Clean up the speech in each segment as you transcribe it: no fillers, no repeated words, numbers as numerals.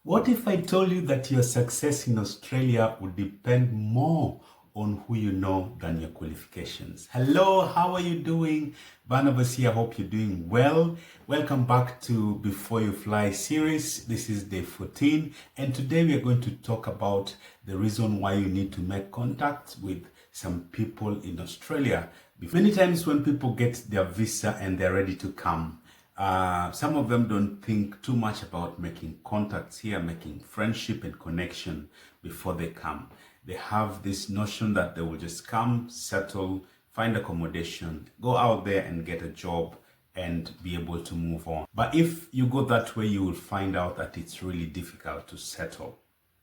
What if I told you that your success in Australia would depend more on who you know than your qualifications? Hello, how are you doing? Barnabas here, hope you're doing well. Welcome back to Before You Fly series. This is day 14, and today we are going to talk about the reason why you need to make contact with some people in Australia. Many times when people get their visa and they're ready to come, some of them don't think too much about making contacts here, making friendship and connection before they come. They have this notion that they will just come, settle, find accommodation, go out there and get a job and be able to move on. But if you go that way, you will find out that it's really difficult to settle.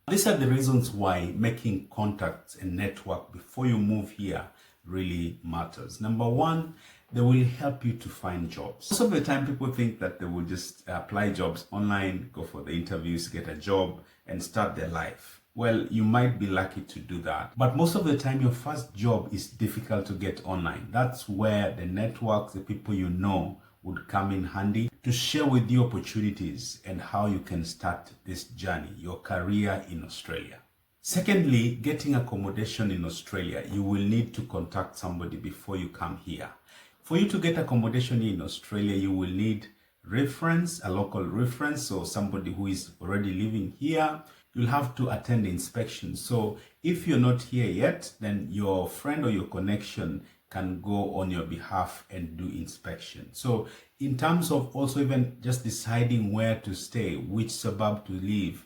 These are the reasons why making contacts and network before you move here really matters. Number one, they will help you to find jobs. Most of the time, people think that they will just apply jobs online, go for the interviews, get a job, and start their life. Well, you might be lucky to do that. But most of the time, your first job is difficult to get online. That's where the networks, the people you know, would come in handy to share with you opportunities and how you can start this journey, your career in Australia. Secondly, getting accommodation in Australia, you will need to contact somebody before you come here. For you to get accommodation in Australia, you will need reference, a local reference, so somebody who is already living here. You'll have to attend inspection. So if you're not here yet, then your friend or your connection can go on your behalf and do inspection. So in terms of also even just deciding where to stay, which suburb to live,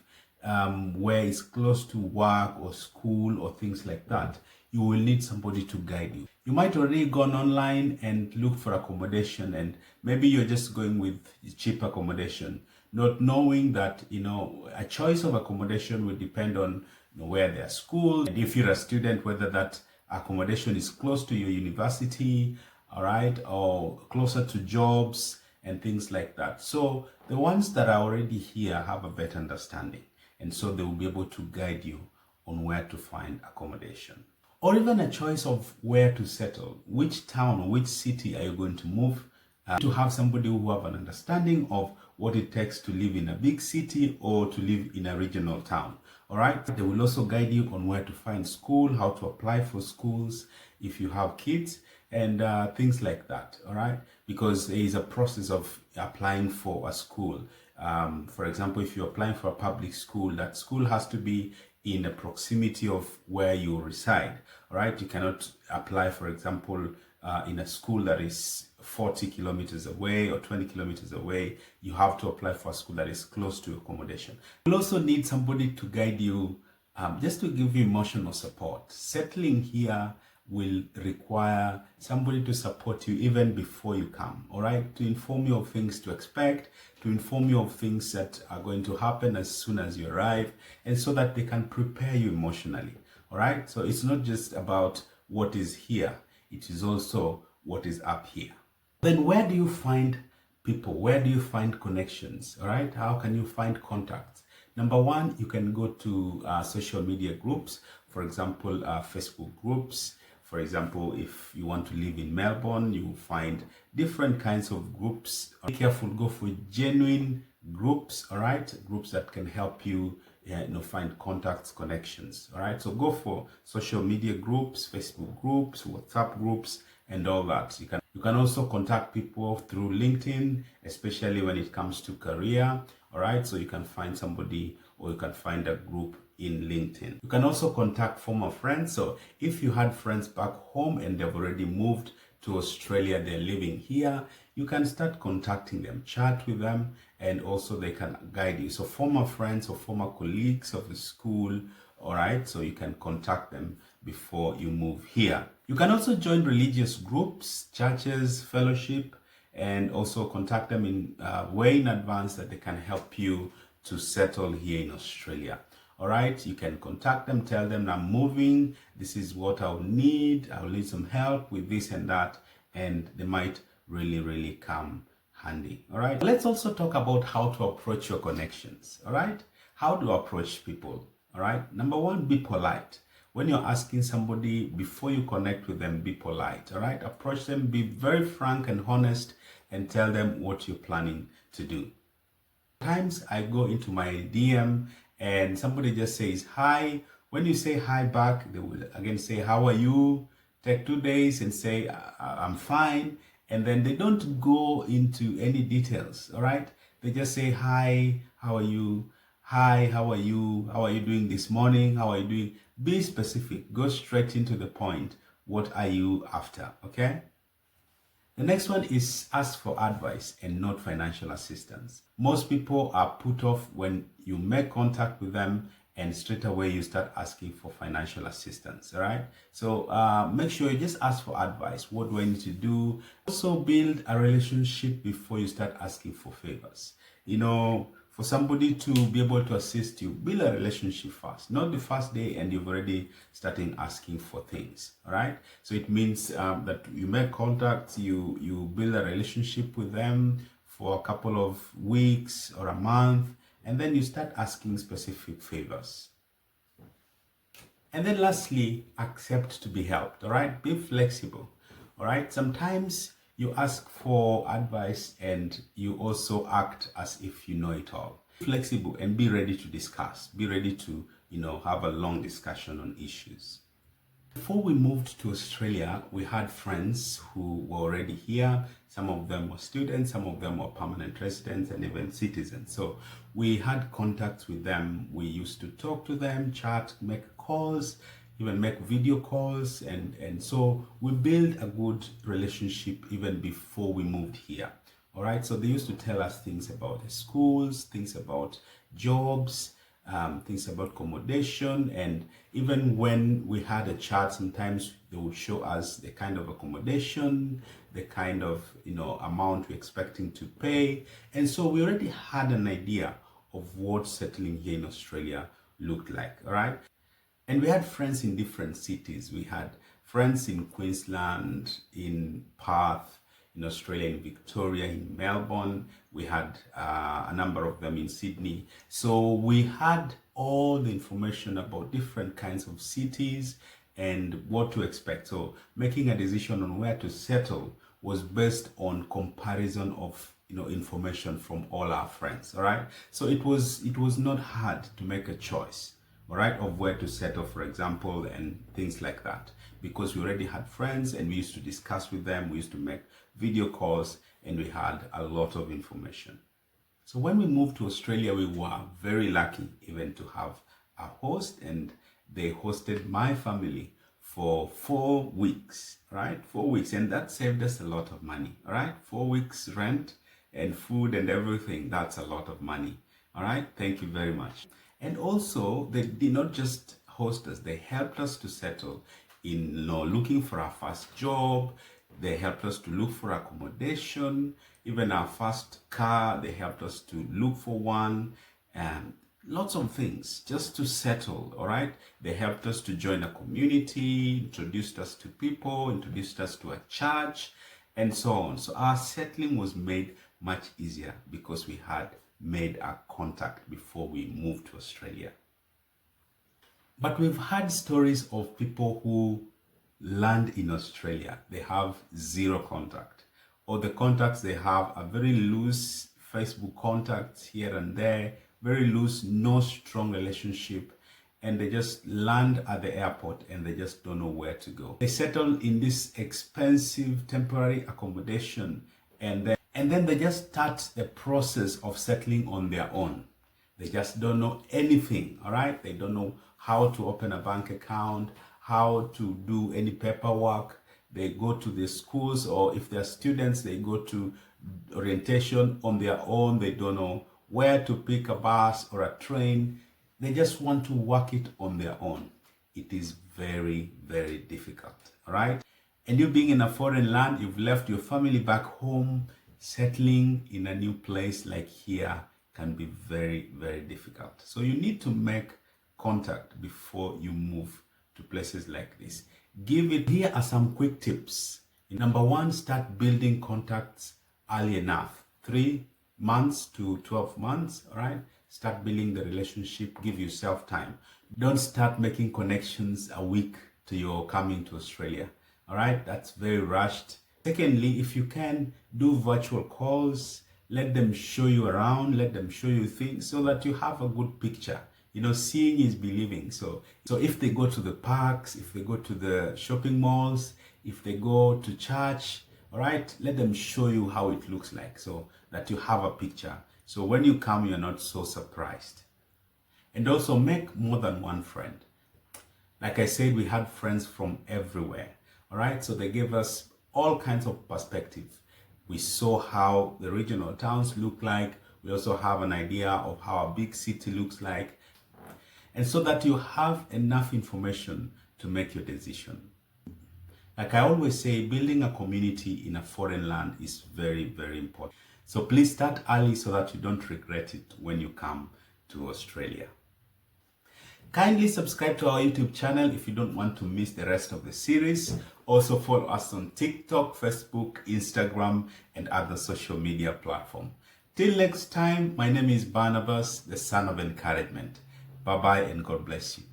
where it's close to work or school or things like that, you will need somebody to guide you. You might already gone online and look for accommodation, and maybe you're just going with cheap accommodation, not knowing that, a choice of accommodation will depend on where their school, and if you're a student, whether that accommodation is close to your university, all right, or closer to jobs and things like that. So the ones that are already here have a better understanding, and so they will be able to guide you on where to find accommodation. Or even a choice of where to settle. Which town or which city are you going to move to have somebody who have an understanding of what it takes to live in a big city or to live in a regional town. All right. They will also guide you on where to find school, how to apply for schools if you have kids, and things like that. All right. Because there is a process of applying for a school. For example, if you're applying for a public school, that school has to be in the proximity of where you reside. All right. You cannot apply, for example, in a school that is 40 kilometers away or 20 kilometers away. You have to apply for a school that is close to accommodation. You'll also need somebody to guide you, just to give you emotional support. Settling here will require somebody to support you even before you come, all right? To inform you of things to expect, to inform you of things that are going to happen as soon as you arrive, and so that they can prepare you emotionally, all right? So it's not just about what is here, it is also what is up here. Then where do you find people? Where do you find connections, all right? How can you find contacts? Number one, you can go to social media groups, for example, Facebook groups. For example, if you want to live in Melbourne, you will find different kinds of groups. Be careful, go for genuine groups, all right? Groups that can help you, find contacts, connections, all right? So go for social media groups, Facebook groups, WhatsApp groups, and all that. You can also contact people through LinkedIn, especially when it comes to career, all right? So you can find somebody or you can find a group in LinkedIn. You can also contact former friends. So if you had friends back home and they've already moved to Australia, they're living here, you can start contacting them, chat with them, and also they can guide you. So former friends or former colleagues of the school, all right, so you can contact them before you move here. You can also join religious groups, churches, fellowship, and also contact them in way in advance that they can help you to settle here in Australia. All right, you can contact them, tell them I'm moving, this is what I'll need some help with this and that, and they might really come handy. All right, let's also talk about how to approach your connections. All right, how to approach people. All right, number one, be polite. When you're asking somebody, before you connect with them, be polite. All right, approach them, be very frank and honest, and tell them what you're planning to do. Times I go into my DM and somebody just says hi. When you say hi back, they will again say, how are you? Take 2 days and say, I'm fine. And then they don't go into any details, all right? They just say, hi, how are you? Hi, how are you? How are you doing this morning? How are you doing? Be specific. Go straight into the point. What are you after, okay? The next one is ask for advice and not financial assistance. Most people are put off when you make contact with them and straight away you start asking for financial assistance, all right? So make sure you just ask for advice. What do I need to do? Also build a relationship before you start asking for favors. You know, for somebody to be able to assist you, build a relationship first, not the first day and you've already starting asking for things, all right? So it means that you make contacts, you build a relationship with them for a couple of weeks or a month, and then you start asking specific favors. And then lastly, accept to be helped, all right? Be flexible, all right? Sometimes you ask for advice and you also act as if you know it all. Be flexible and be ready to discuss. Be ready to, have a long discussion on issues. Before we moved to Australia, we had friends who were already here. Some of them were students, some of them were permanent residents and even citizens. So we had contacts with them. We used to talk to them, chat, make calls, even make video calls. And so we built a good relationship even before we moved here. All right. So they used to tell us things about the schools, things about jobs, things about accommodation, and even when we had a chat, sometimes they would show us the kind of accommodation, the kind of amount we're expecting to pay, and so we already had an idea of what settling here in Australia looked like. All right. And we had friends in different cities. We had friends in Queensland, in Perth, in Australia, in Victoria, in Melbourne. We had a number of them in Sydney. So we had all the information about different kinds of cities and what to expect. So making a decision on where to settle was based on comparison of information from all our friends. All right. So it was not hard to make a choice, all right, of where to settle, for example, and things like that, because we already had friends and we used to discuss with them. We used to make video calls and we had a lot of information. So when we moved to Australia, we were very lucky even to have a host, and they hosted my family for 4 weeks, right? 4 weeks, and that saved us a lot of money, all right? 4 weeks rent and food and everything, that's a lot of money, all right? Thank you very much. And also, they did not just host us, they helped us to settle in looking for our first job. They helped us to look for accommodation, even our first car, they helped us to look for one, and lots of things just to settle, all right? They helped us to join a community, introduced us to people, introduced us to a church, and so on. So our settling was made much easier because we had made a contact before we moved to Australia. But we've had stories of people who land in Australia, they have zero contact, or the contacts they have are very loose Facebook contacts here and there, very loose, no strong relationship, and they just land at the airport and they just don't know where to go. They settle in this expensive temporary accommodation, and then they just start the process of settling on their own. They just don't know anything, all right? They don't know how to open a bank account, how to do any paperwork. They go to the schools, or if they're students, they go to orientation on their own. They don't know where to pick a bus or a train. They just want to work it on their own. It is very, very difficult, all right? And you being in a foreign land, you've left your family back home, settling in a new place like here can be very, very difficult. So you need to make contact before you move to places like this. Here are some quick tips. Number one, start building contacts early enough. 3 months to 12 months, all right? Start building the relationship, give yourself time. Don't start making connections a week to your coming to Australia, all right? That's very rushed. Secondly, if you can, do virtual calls, Let them show you around, let them show you things so that you have a good picture. You know, seeing is believing. So if they go to the parks, if they go to the shopping malls, if they go to church, all right, let them show you how it looks like so that you have a picture. So when you come, you're not so surprised. And also make more than one friend. Like I said, we had friends from everywhere. All right, so they gave us all kinds of perspectives. We saw how the regional towns look like. We also have an idea of how a big city looks like. And so that you have enough information to make your decision. Like I always say, building a community in a foreign land is very, very important. So please start early so that you don't regret it when you come to Australia. Kindly subscribe to our YouTube channel if you don't want to miss the rest of the series. Also follow us on TikTok, Facebook, Instagram, and other social media platforms. Till next time, my name is Barnabas, the son of encouragement. Bye-bye and God bless you.